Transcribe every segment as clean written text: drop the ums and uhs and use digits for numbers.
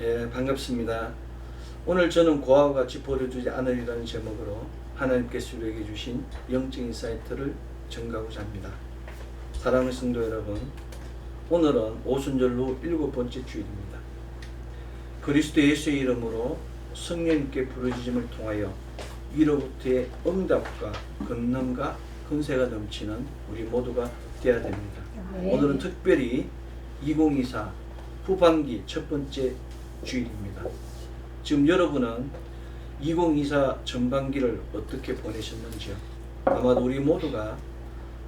예, 반갑습니다. 오늘 저는 고아와 같이 버려두지 않으리라는 제목으로 하나님께서 우리에게 주신 영적인 사이트를 전가하고자 합니다. 사랑하는 성도 여러분, 오늘은 오순절로 7번째 주일입니다. 그리스도 예수의 이름으로 성령님께 부르짖음을 통하여 위로부터의 응답과 권능과 권세가 넘치는 우리 모두가 되어야 됩니다. 오늘은 특별히 2024 후반기 첫 번째 주일입니다. 지금 여러분은 2024 전반기를 어떻게 보내셨는지요? 아마도 우리 모두가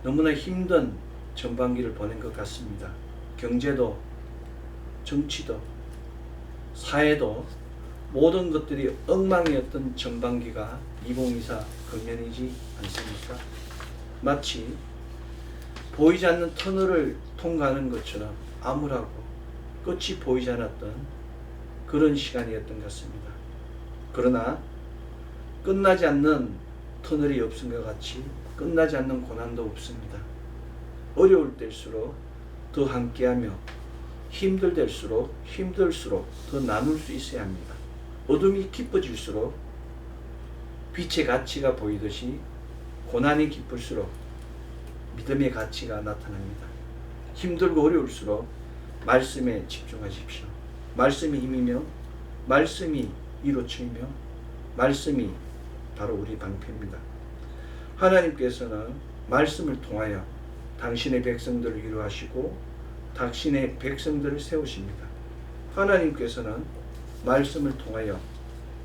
너무나 힘든 전반기를 보낸 것 같습니다. 경제도, 정치도, 사회도 모든 것들이 엉망이었던 전반기가 2024 금년이지 않습니까? 마치 보이지 않는 터널을 통과하는 것처럼 암울하고 끝이 보이지 않았던 그런 시간이었던 것 같습니다. 그러나 끝나지 않는 터널이 없은 것 같이 끝나지 않는 고난도 없습니다. 어려울 때일수록 더 함께하며 힘들수록 더 나눌 수 있어야 합니다. 어둠이 깊어질수록 빛의 가치가 보이듯이 고난이 깊을수록 믿음의 가치가 나타납니다. 힘들고 어려울수록 말씀에 집중하십시오. 말씀이 힘이며 말씀이 이로치이며 말씀이 바로 우리 방패입니다. 하나님께서는 말씀을 통하여 당신의 백성들을 위로하시고 당신의 백성들을 세우십니다. 하나님께서는 말씀을 통하여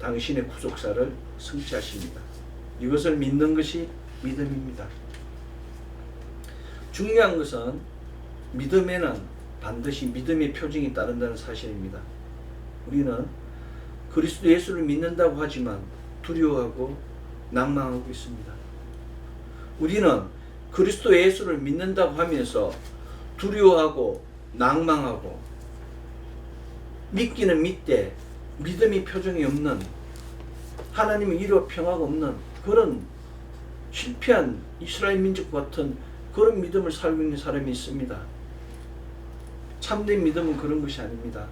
당신의 구속사를 성취하십니다. 이것을 믿는 것이 믿음입니다. 중요한 것은 믿음에는 반드시 믿음의 표징이 따른다는 사실입니다. 우리는 그리스도 예수를 믿는다고 하지만 두려워하고 낭망하고 있습니다. 우리는 그리스도 예수를 믿는다고 하면서 두려워하고 낭망하고 믿기는 믿되 믿음의 표정이 없는, 하나님의 위로 평화가 없는 그런 실패한 이스라엘 민족과 같은 그런 믿음을 살고 있는 사람이 있습니다. 참된 믿음은 그런 것이 아닙니다.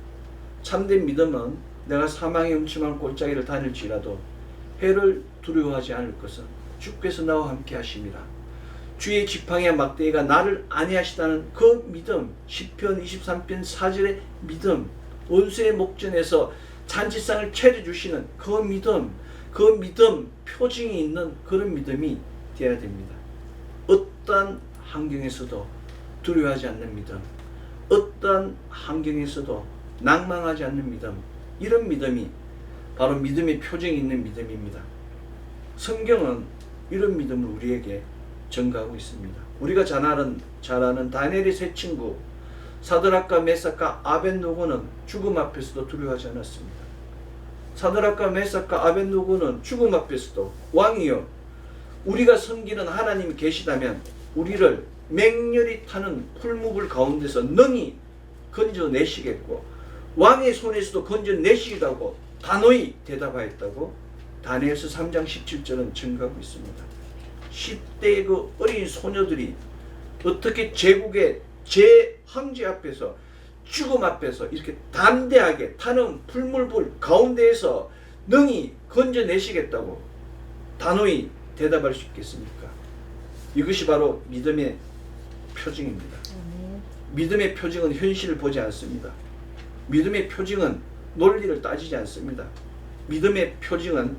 참된 믿음은 내가 사망의 음침한 골짜기를 다닐지라도 해를 두려워하지 않을 것은 주께서 나와 함께 하심이라. 주의 지팡이와 막대기가 나를 안위하시다는 그 믿음, 시편 23편 4절의 믿음, 원수의 목전에서 잔치상을 차려주시는 그 믿음 표징이 있는 그런 믿음이 되어야 됩니다. 어떠한 환경에서도 두려워하지 않는 믿음, 어떠한 환경에서도 낭망하지 않는 믿음, 이런 믿음이 바로 믿음의 표정이 있는 믿음입니다. 성경은 이런 믿음을 우리에게 전가하고 있습니다. 우리가 잘 아는 다니엘의 세 친구 사드락과 메삭과 아벳노고는 죽음 앞에서도 두려워하지 않았습니다. 사드락과 메삭과 아벳노고는 죽음 앞에서도 왕이여, 우리가 섬기는 하나님이 계시다면 우리를 맹렬히 타는 풀무불 가운데서 능히 건져내시겠고 왕의 손에서도 건져내시기도 하고 단호히 대답하였다고 다니엘서 3장 17절은 증거하고 있습니다. 10대의 그 어린 소녀들이 어떻게 제국의 제황제 앞에서 죽음 앞에서 이렇게 담대하게 타는 풀무불 가운데에서 능히 건져내시겠다고 단호히 대답할 수 있겠습니까? 이것이 바로 믿음의 표징입니다. 믿음의 표징은 현실을 보지 않습니다. 믿음의 표징은 논리를 따지지 않습니다. 믿음의 표징은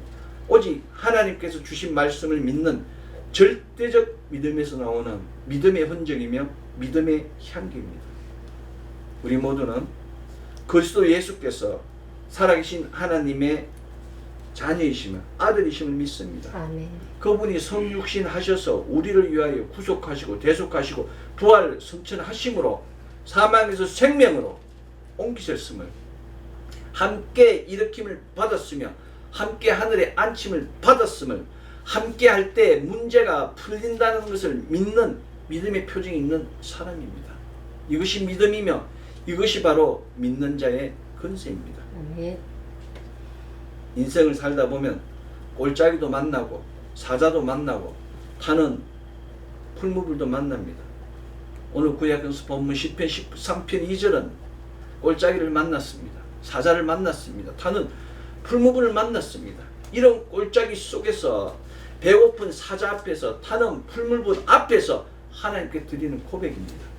오직 하나님께서 주신 말씀을 믿는 절대적 믿음에서 나오는 믿음의 흔적이며 믿음의 향기입니다. 우리 모두는 그리스도 예수께서 살아계신 하나님의 자녀이시며 아들이심을 믿습니다. 아멘. 그분이 성육신 하셔서 우리를 위하여 구속하시고 대속하시고 부활 성천하심으로 사망에서 생명으로 옮기셨음을, 함께 일으킴을 받았으며 함께 하늘에 앉힘을 받았음을, 함께 할 때 문제가 풀린다는 것을 믿는 믿음의 표징이 있는 사람입니다. 이것이 믿음이며 이것이 바로 믿는 자의 권세입니다. 아멘. 인생을 살다 보면 골짜기도 만나고 사자도 만나고 타는 풀무불도 만납니다. 오늘 구약에서 본문 시편 13편 2절은 골짜기를 만났습니다. 사자를 만났습니다. 타는 풀무불을 만났습니다. 이런 꼴짜기 속에서 배고픈 사자 앞에서 타는 풀무불 앞에서 하나님께 드리는 고백입니다.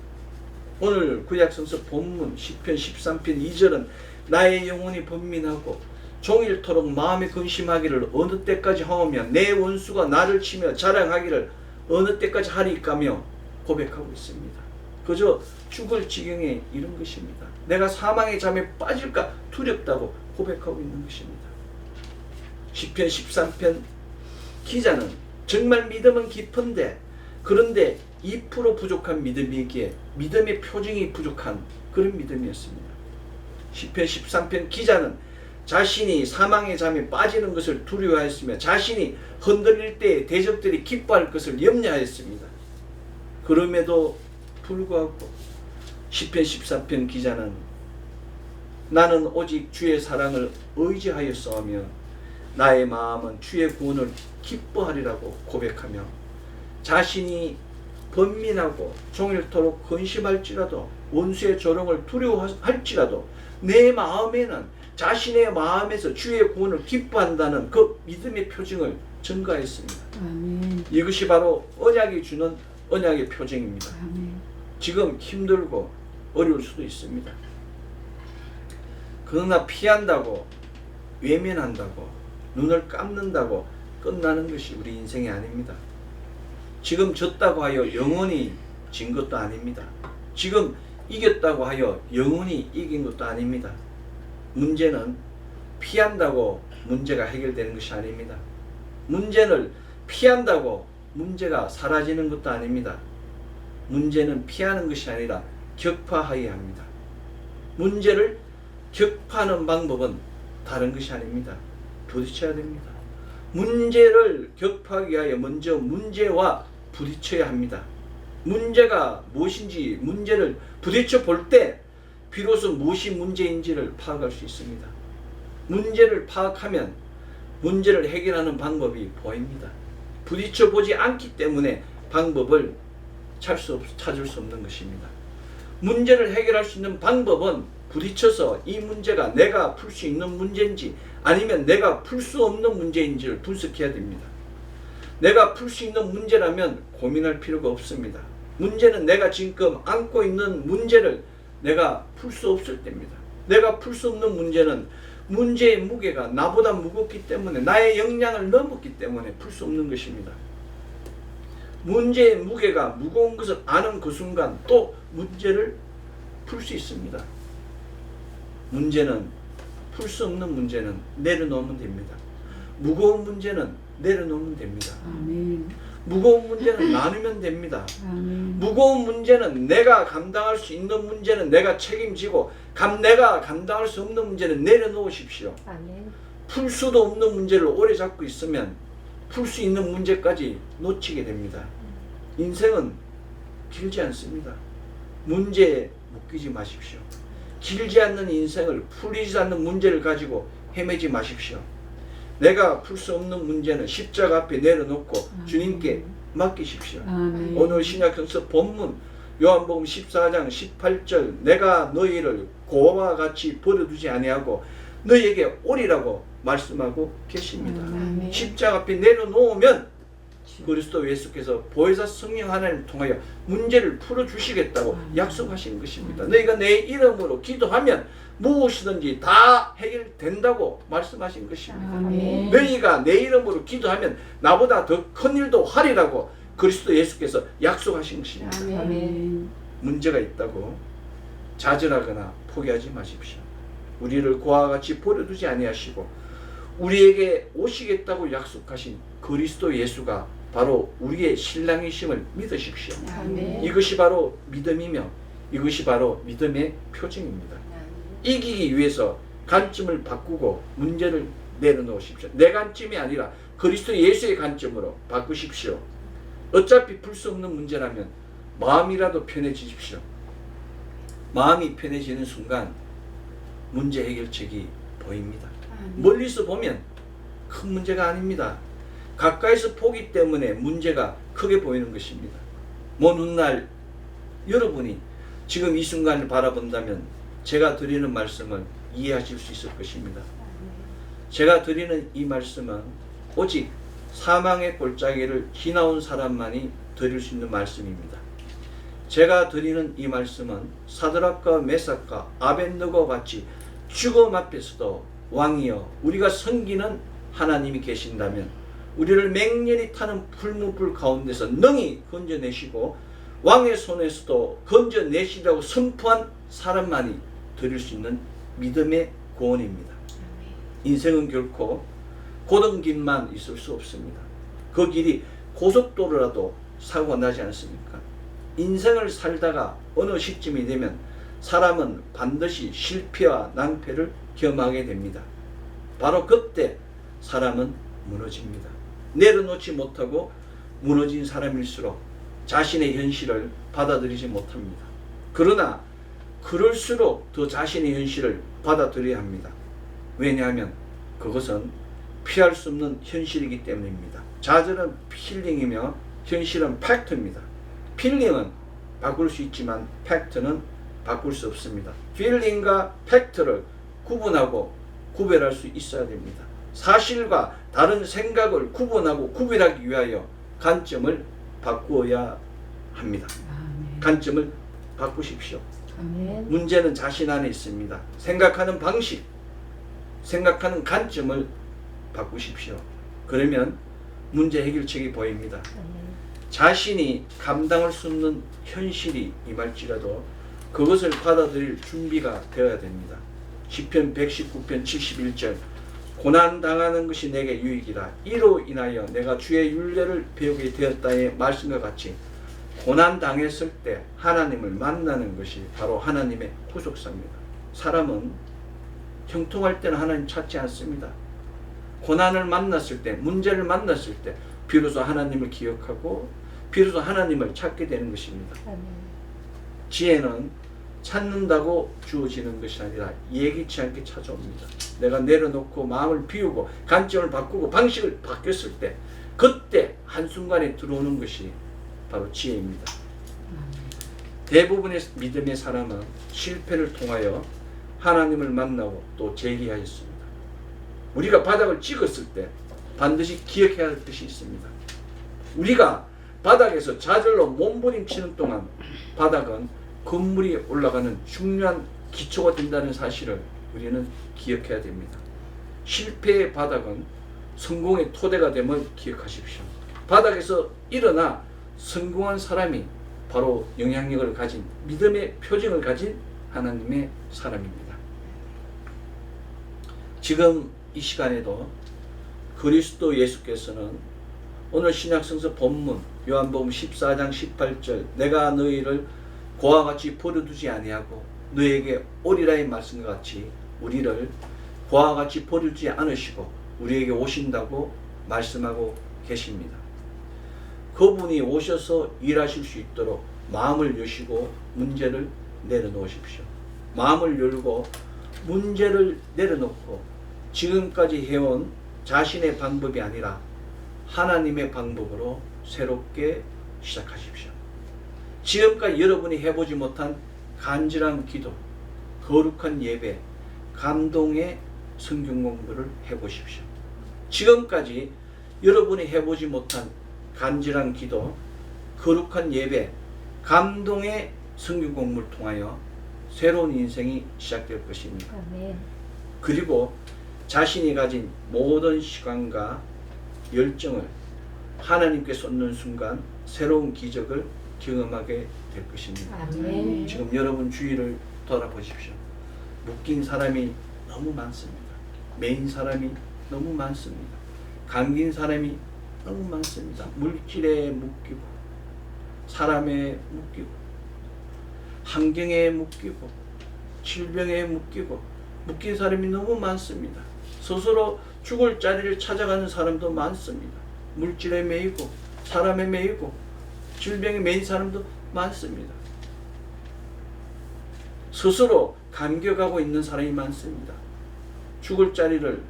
오늘 구약성서 본문 시편 13편 2절은 나의 영혼이 번민하고 종일토록 마음에 근심하기를 어느 때까지 하오며 내 원수가 나를 치며 자랑하기를 어느 때까지 하리까며 고백하고 있습니다. 그저 죽을 지경에 이른 것입니다. 내가 사망의 잠에 빠질까 두렵다고 고백하고 있는 것입니다. 시편 13편 기자는 정말 믿음은 깊은데 그런데 2% 부족한 믿음이기에 믿음의 표정이 부족한 그런 믿음이었습니다. 시편 13편 기자는 자신이 사망의 잠에 빠지는 것을 두려워하였으며 자신이 흔들릴 때 대적들이 기뻐할 것을 염려하였습니다. 그럼에도 불구하고 시편 13편 기자는 나는 오직 주의 사랑을 의지하였사오며 나의 마음은 주의 구원을 기뻐하리라고 고백하며 자신이 번민하고 종일토록 근심할지라도 원수의 조롱을 두려워할지라도 내 마음에는 자신의 마음에서 주의 구원을 기뻐한다는 그 믿음의 표징을 증가했습니다. 아멘. 이것이 바로 언약이 주는 언약의 표징입니다. 아멘. 지금 힘들고 어려울 수도 있습니다. 그러나 피한다고 외면한다고 눈을 감는다고 끝나는 것이 우리 인생이 아닙니다. 지금 졌다고 하여 영원히 진 것도 아닙니다. 지금 이겼다고 하여 영원히 이긴 것도 아닙니다. 문제는 피한다고 문제가 해결되는 것이 아닙니다. 문제를 피한다고 문제가 사라지는 것도 아닙니다. 문제는 피하는 것이 아니라 격파하여야 합니다. 문제를 격파하는 방법은 다른 것이 아닙니다. 부딪혀야 됩니다. 문제를 격파하기 위하여 먼저 문제와 부딪혀야 합니다. 문제가 무엇인지 문제를 부딪혀 볼 때 비로소 무엇이 문제인지를 파악할 수 있습니다. 문제를 파악하면 문제를 해결하는 방법이 보입니다. 부딪혀 보지 않기 때문에 방법을 찾을 수 없는 것입니다. 문제를 해결할 수 있는 방법은 부딪혀서 이 문제가 내가 풀 수 있는 문제인지 아니면 내가 풀 수 없는 문제인지를 분석해야 됩니다. 내가 풀 수 있는 문제라면 고민할 필요가 없습니다. 문제는 내가 지금 안고 있는 문제를 내가 풀 수 없을 때입니다. 내가 풀 수 없는 문제는 문제의 무게가 나보다 무겁기 때문에 나의 역량을 넘었기 때문에 풀 수 없는 것입니다. 문제의 무게가 무거운 것을 아는 그 순간 또 문제를 풀 수 있습니다. 문제는 풀 수 없는 문제는 내려놓으면 됩니다. 무거운 문제는 내려놓으면 됩니다. 아멘. 무거운 문제는 나누면 됩니다. 아멘. 무거운 문제는 내가 감당할 수 있는 문제는 내가 책임지고 내가 감당할 수 없는 문제는 내려놓으십시오. 아멘. 풀 수도 없는 문제를 오래 잡고 있으면 풀 수 있는 문제까지 놓치게 됩니다. 인생은 길지 않습니다. 문제에 묶이지 마십시오. 길지 않는 인생을 풀리지 않는 문제를 가지고 헤매지 마십시오. 내가 풀 수 없는 문제는 십자가 앞에 내려놓고 주님께 맡기십시오. 아멘. 오늘 신약성서 본문 요한복음 14장 18절 내가 너희를 고와 같이 버려두지 아니하고 너희에게 오리라고 말씀하고 계십니다. 아멘. 십자가 앞에 내려놓으면 그리스도 예수께서 보혜사 성령 하나님을 통하여 문제를 풀어주시겠다고 약속하신 것입니다. 너희가 내 이름으로 기도하면 무엇이든지 다 해결된다고 말씀하신 것입니다. 아멘. 너희가 내 이름으로 기도하면 나보다 더 큰 일도 하리라고 그리스도 예수께서 약속하신 것입니다. 아멘. 문제가 있다고 좌절하거나 포기하지 마십시오. 우리를 고와 같이 버려두지 아니하시고 우리에게 오시겠다고 약속하신 그리스도 예수가 바로 우리의 신랑이심을 믿으십시오. 아멘. 이것이 바로 믿음이며 이것이 바로 믿음의 표징입니다. 이기기 위해서 관점을 바꾸고 문제를 내려놓으십시오. 내 관점이 아니라 그리스도 예수의 관점으로 바꾸십시오. 어차피 풀 수 없는 문제라면 마음이라도 편해지십시오. 마음이 편해지는 순간 문제 해결책이 보입니다. 멀리서 보면 큰 문제가 아닙니다. 가까이서 보기 때문에 문제가 크게 보이는 것입니다. 먼 훗날 여러분이 지금 이 순간을 바라본다면 제가 드리는 말씀을 이해하실 수 있을 것입니다. 제가 드리는 이 말씀은 오직 사망의 골짜기를 지나온 사람만이 드릴 수 있는 말씀입니다. 제가 드리는 이 말씀은 사드락과 메삭과 아벳느고 같이 죽음 앞에서도 왕이여 우리가 섬기는 하나님이 계신다면 우리를 맹렬히 타는 풀무불 가운데서 능히 건져내시고 왕의 손에서도 건져내시라고 선포한 사람만이 드릴 수 있는 믿음의 구원입니다. 인생은 결코 고든 길만 있을 수 없습니다. 그 길이 고속도로라도 사고가 나지 않습니까? 인생을 살다가 어느 시점이 되면 사람은 반드시 실패와 낭패를 경험하게 됩니다. 바로 그때 사람은 무너집니다. 내려놓지 못하고 무너진 사람일수록 자신의 현실을 받아들이지 못합니다. 그러나 그럴수록 더 자신의 현실을 받아들여야 합니다. 왜냐하면 그것은 피할 수 없는 현실이기 때문입니다. 좌절은 필링이며 현실은 팩트입니다. 필링은 바꿀 수 있지만 팩트는 바꿀 수 없습니다. 필링과 팩트를 구분하고 구별할 수 있어야 됩니다. 사실과 다른 생각을 구분하고 구별하기 위하여 관점을 바꾸어야 합니다. 관점을 바꾸십시오. 문제는 자신 안에 있습니다. 생각하는 방식, 생각하는 관점을 바꾸십시오. 그러면 문제 해결책이 보입니다. 자신이 감당할 수 없는 현실이 임할지라도 그것을 받아들일 준비가 되어야 됩니다. 시편 119편 71절 고난당하는 것이 내게 유익이라 이로 인하여 내가 주의 율례를 배우게 되었다의 말씀과 같이 고난당했을 때 하나님을 만나는 것이 바로 하나님의 구속사입니다. 사람은 형통할 때는 하나님 찾지 않습니다. 고난을 만났을 때, 문제를 만났을 때 비로소 하나님을 기억하고 비로소 하나님을 찾게 되는 것입니다. 지혜는 찾는다고 주어지는 것이 아니라 예기치 않게 찾아옵니다. 내가 내려놓고 마음을 비우고 관점을 바꾸고 방식을 바뀌었을 때 그때 한순간에 들어오는 것이 바로 지혜입니다. 대부분의 믿음의 사람은 실패를 통하여 하나님을 만나고 또 재기하였습니다. 우리가 바닥을 찍었을 때 반드시 기억해야 할 것이 있습니다. 우리가 바닥에서 좌절로 몸부림치는 동안 바닥은 건물이 올라가는 중요한 기초가 된다는 사실을 우리는 기억해야 됩니다. 실패의 바닥은 성공의 토대가 됨을 기억하십시오. 바닥에서 일어나 성공한 사람이 바로 영향력을 가진 믿음의 표징을 가진 하나님의 사람입니다. 지금 이 시간에도 그리스도 예수께서는 오늘 신약성서 본문 요한복음 14장 18절 내가 너희를 고와 같이 버려두지 아니하고 너에게 오리라의 말씀과 같이 우리를 고와 같이 버리지 않으시고 우리에게 오신다고 말씀하고 계십니다. 그분이 오셔서 일하실 수 있도록 마음을 여시고 문제를 내려놓으십시오. 마음을 열고 문제를 내려놓고 지금까지 해온 자신의 방법이 아니라 하나님의 방법으로 새롭게 시작하십시오. 지금까지 여러분이 해보지 못한 간절한 기도, 거룩한 예배, 감동의 성경 공부를 해보십시오. 지금까지 여러분이 해보지 못한 간절한 기도, 거룩한 예배, 감동의 성경 공부를 통하여 새로운 인생이 시작될 것입니다. 그리고 자신이 가진 모든 시간과 열정을 하나님께 쏟는 순간 새로운 기적을 경험하게 될 것입니다. 아멘. 지금 여러분 주위를 돌아보십시오. 묶인 사람이 너무 많습니다. 매인 사람이 너무 많습니다. 감긴 사람이 너무 많습니다. 물질에 묶이고 사람에 묶이고 환경에 묶이고 질병에 묶이고 묶인 사람이 너무 많습니다. 스스로 죽을 자리를 찾아가는 사람도 많습니다. 물질에 매이고 사람에 매이고 질병에 매인 사람도 많습니다. 스스로 감격하고 있는 사람이 많습니다. 죽을 자리를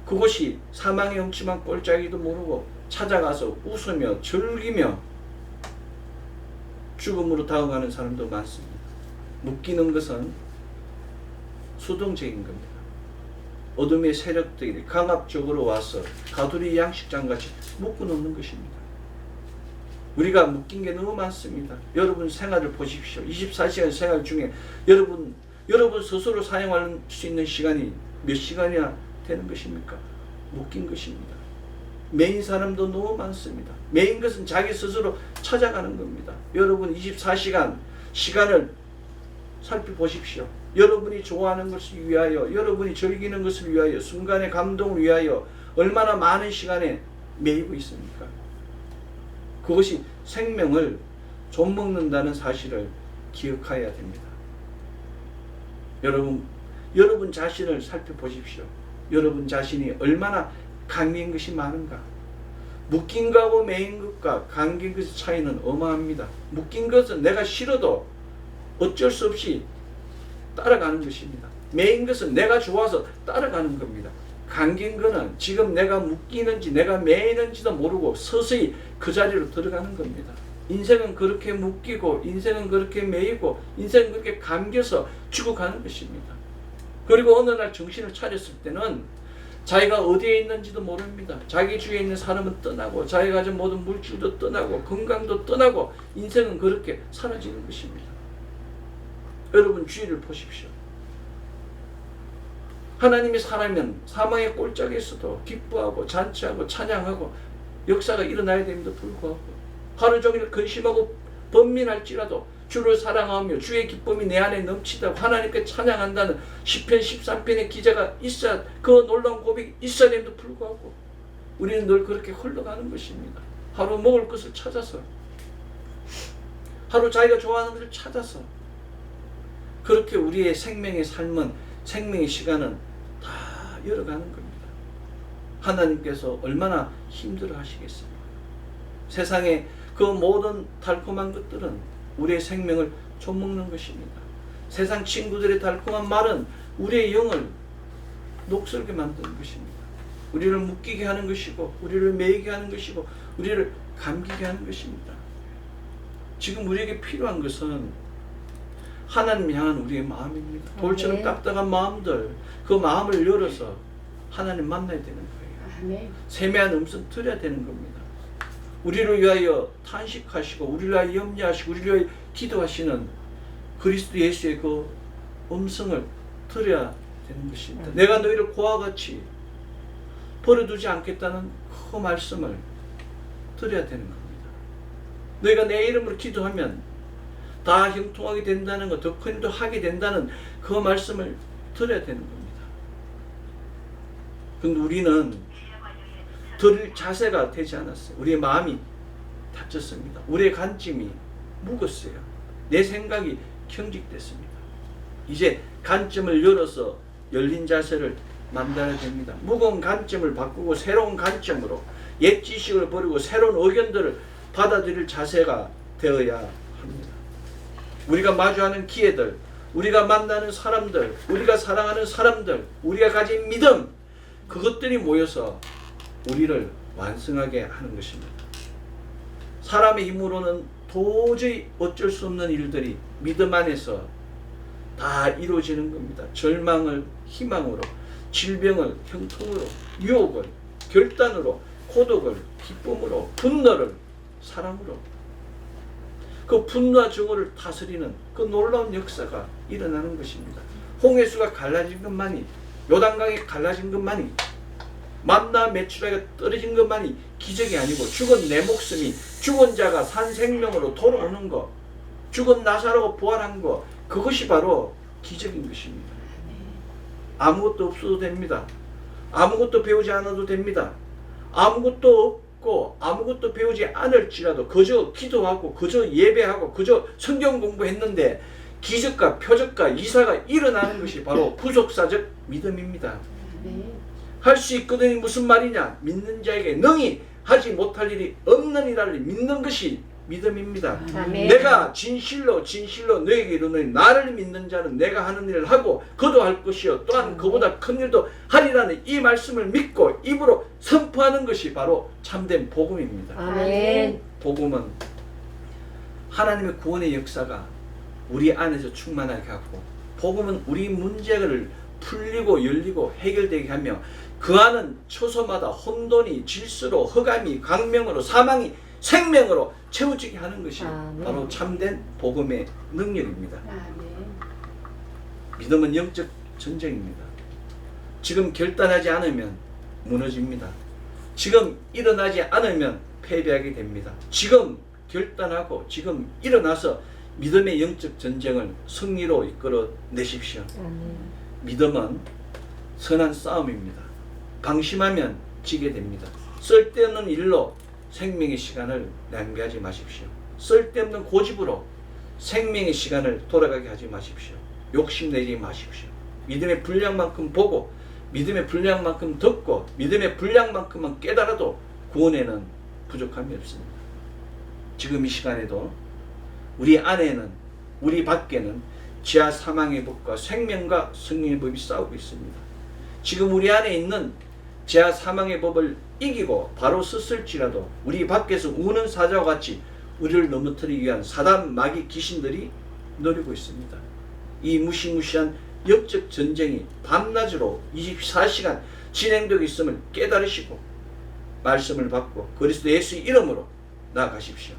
그곳이 사망의 음침한 꼴짜기도 모르고 찾아가서 웃으며 즐기며 죽음으로 다가가는 사람도 많습니다. 묶이는 것은 수동적인 겁니다. 어둠의 세력들이 강압적으로 와서 가두리 양식장같이 묶어놓는 것입니다. 우리가 묶인 게 너무 많습니다. 여러분 생활을 보십시오. 24시간 생활 중에 여러분 스스로 사용할 수 있는 시간이 몇 시간이나 되는 것입니까? 묶인 것입니다. 매인 사람도 너무 많습니다. 매인 것은 자기 스스로 찾아가는 겁니다. 여러분 24시간 시간을 살펴보십시오. 여러분이 좋아하는 것을 위하여, 여러분이 즐기는 것을 위하여, 순간의 감동을 위하여 얼마나 많은 시간에 매이고 있습니까? 그것이 생명을 좀먹는다는 사실을 기억해야 됩니다. 여러분 자신을 살펴보십시오. 여러분 자신이 얼마나 강미인 것이 많은가. 묶인 것하고 매인 것과 감긴 것의 차이는 어마합니다. 묶인 것은 내가 싫어도 어쩔 수 없이 따라가는 것입니다. 매인 것은 내가 좋아서 따라가는 겁니다. 감긴 것은 지금 내가 묶이는지 내가 매이는지도 모르고 서서히 그 자리로 들어가는 겁니다. 인생은 그렇게 묶이고 인생은 그렇게 매이고 인생은 그렇게 감겨서 죽어가는 것입니다. 그리고 어느 날 정신을 차렸을 때는 자기가 어디에 있는지도 모릅니다. 자기 주위에 있는 사람은 떠나고 자기가 가진 모든 물질도 떠나고 건강도 떠나고 인생은 그렇게 사라지는 것입니다. 여러분 주위를 보십시오. 하나님이 사람은 사망의 꼴짝에서도 기뻐하고 잔치하고 찬양하고 역사가 일어나야 됩니다. 불구하고 하루 종일 근심하고 번민할지라도 주를 사랑하며 주의 기쁨이 내 안에 넘치다고 하나님께 찬양한다는 시편 13편의 기자가 있어야, 그 놀라운 고백이 있어야 됨에도 불구하고 우리는 늘 그렇게 흘러가는 것입니다. 하루 먹을 것을 찾아서, 하루 자기가 좋아하는 것을 찾아서 그렇게 우리의 생명의 삶은, 생명의 시간은 다 열어가는 겁니다. 하나님께서 얼마나 힘들어 하시겠습니까? 세상에 그 모든 달콤한 것들은 우리의 생명을 좀먹는 것입니다. 세상 친구들의 달콤한 말은 우리의 영을 녹슬게 만드는 것입니다. 우리를 묶이게 하는 것이고 우리를 매이게 하는 것이고 우리를 감기게 하는 것입니다. 지금 우리에게 필요한 것은 하나님 향한 우리의 마음입니다. 돌처럼 딱딱한 마음들, 그 마음을 열어서 하나님 만나야 되는 거예요. 세미한 음성 들어야 되는 겁니다. 우리를 위하여 탄식하시고 우리를 위하여 염려하시고 우리를 위하여 기도하시는 그리스도 예수의 그 음성을 들어야 되는 것입니다. 내가 너희를 고와 같이 버려두지 않겠다는 그 말씀을 들어야 되는 겁니다. 너희가 내 이름으로 기도하면 다 형통하게 된다는 것, 더 큰 일도 하게 된다는 그 말씀을 들어야 되는 겁니다. 그런데 우리는 들을 자세가 되지 않았어요. 우리의 마음이 다쳤습니다. 우리의 간찜이 묵었어요. 내 생각이 경직됐습니다. 이제 간찜을 열어서 열린 자세를 만들어야 됩니다. 무거운 간찜을 바꾸고 새로운 간찜으로 옛 지식을 버리고 새로운 의견들을 받아들일 자세가 되어야 합니다. 우리가 마주하는 기회들, 우리가 만나는 사람들, 우리가 사랑하는 사람들, 우리가 가진 믿음, 그것들이 모여서 우리를 완성하게 하는 것입니다. 사람의 힘으로는 도저히 어쩔 수 없는 일들이 믿음 안에서 다 이루어지는 겁니다. 절망을 희망으로, 질병을 형통으로, 유혹을 결단으로, 고독을 기쁨으로, 분노를 사랑으로, 그 분노와 정오를 다스리는 그 놀라운 역사가 일어나는 것입니다. 홍해수가 갈라진 것만이, 요단강이 갈라진 것만이, 만나 메추라기가 떨어진 것만이 기적이 아니고 죽은 내 목숨이 죽은 자가 산 생명으로 돌아오는 것, 죽은 나사로가 부활한 것, 그것이 바로 기적인 것입니다. 아무것도 없어도 됩니다. 아무것도 배우지 않아도 됩니다. 아무것도 없고 아무것도 배우지 않을지라도 그저 기도하고 그저 예배하고 그저 성경 공부했는데 기적과 표적과 이사가 일어나는 것이 바로 구속사적 믿음입니다. 할 수 있거든이 무슨 말이냐? 믿는 자에게 능히 하지 못할 일이 없는 이라를 믿는 것이 믿음입니다. 아멘. 내가 진실로 너에게 이르노니 나를 믿는 자는 내가 하는 일을 하고 그도 할 것이요 또한 그보다 큰 일도 하리라는 이 말씀을 믿고 입으로 선포하는 것이 바로 참된 복음입니다. 아멘. 복음은 하나님의 구원의 역사가 우리 안에서 충만하게 하고, 복음은 우리 문제를 풀리고 열리고 해결되게 하며 그 안은 처소마다 혼돈이 질서로 흑암이 광명으로 사망이 생명으로 채워지게 하는 것이 바로 참된 복음의 능력입니다. 믿음은 영적 전쟁입니다. 지금 결단하지 않으면 무너집니다. 지금 일어나지 않으면 패배하게 됩니다. 지금 결단하고 지금 일어나서 믿음의 영적 전쟁을 승리로 이끌어 내십시오. 믿음은 선한 싸움입니다. 방심하면 지게 됩니다. 쓸데없는 일로 생명의 시간을 낭비하지 마십시오. 쓸데없는 고집으로 생명의 시간을 돌아가게 하지 마십시오. 욕심내지 마십시오. 믿음의 분량만큼 보고 믿음의 분량만큼 듣고 믿음의 분량만큼만 깨달아도 구원에는 부족함이 없습니다. 지금 이 시간에도 우리 안에는 우리 밖에는 지하 사망의 법과 생명과 성령의 법이 싸우고 있습니다. 지금 우리 안에 있는 지하 사망의 법을 이기고 바로 섰을지라도 우리 밖에서 우는 사자와 같이 우리를 넘어뜨리기 위한 사단 마귀 귀신들이 노리고 있습니다. 이 무시무시한 영적 전쟁이 밤낮으로 24시간 진행되고 있음을 깨달으시고 말씀을 받고 그리스도 예수의 이름으로 나아가십시오.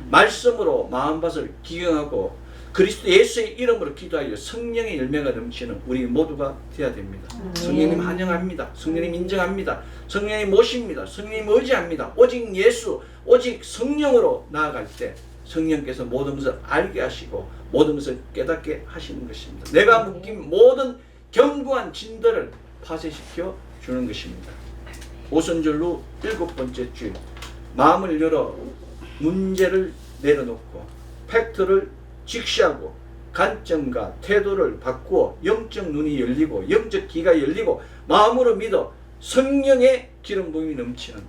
말씀으로 마음밭을 기경하고 그리스도 예수의 이름으로 기도하여 성령의 열매가 넘치는 우리 모두가 되어야 됩니다. 성령님 환영합니다. 성령님 인정합니다. 성령님 모십니다. 성령님 의지합니다. 오직 예수, 오직 성령으로 나아갈 때 성령께서 모든 것을 알게 하시고 모든 것을 깨닫게 하시는 것입니다. 내가 묶인 모든 견고한 진들을 파쇄시켜 주는 것입니다. 오순절로 7번째 주 마음을 열어 문제를 내려놓고 팩트를 직시하고 관점과 태도를 바꾸어 영적 눈이 열리고 영적 귀가 열리고 마음으로 믿어 성령의 기름 부음이 넘치는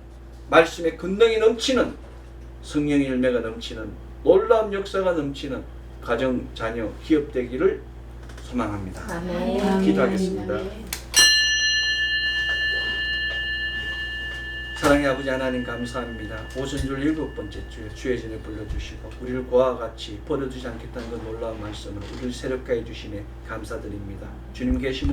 말씀의 권능이 넘치는 성령의 열매가 넘치는 놀라운 역사가 넘치는 가정, 자녀, 기업 되기를 소망합니다. 아멘. 기도하겠습니다. 사랑의 아버지 하나님 감사합니다. 오순절 7번째 주에 주의 전에 불러주시고 우리를 고와 같이 버려두지 않겠다는 그 놀라운 말씀을 우리를 새롭게 해주심에 감사드립니다. 주님 계심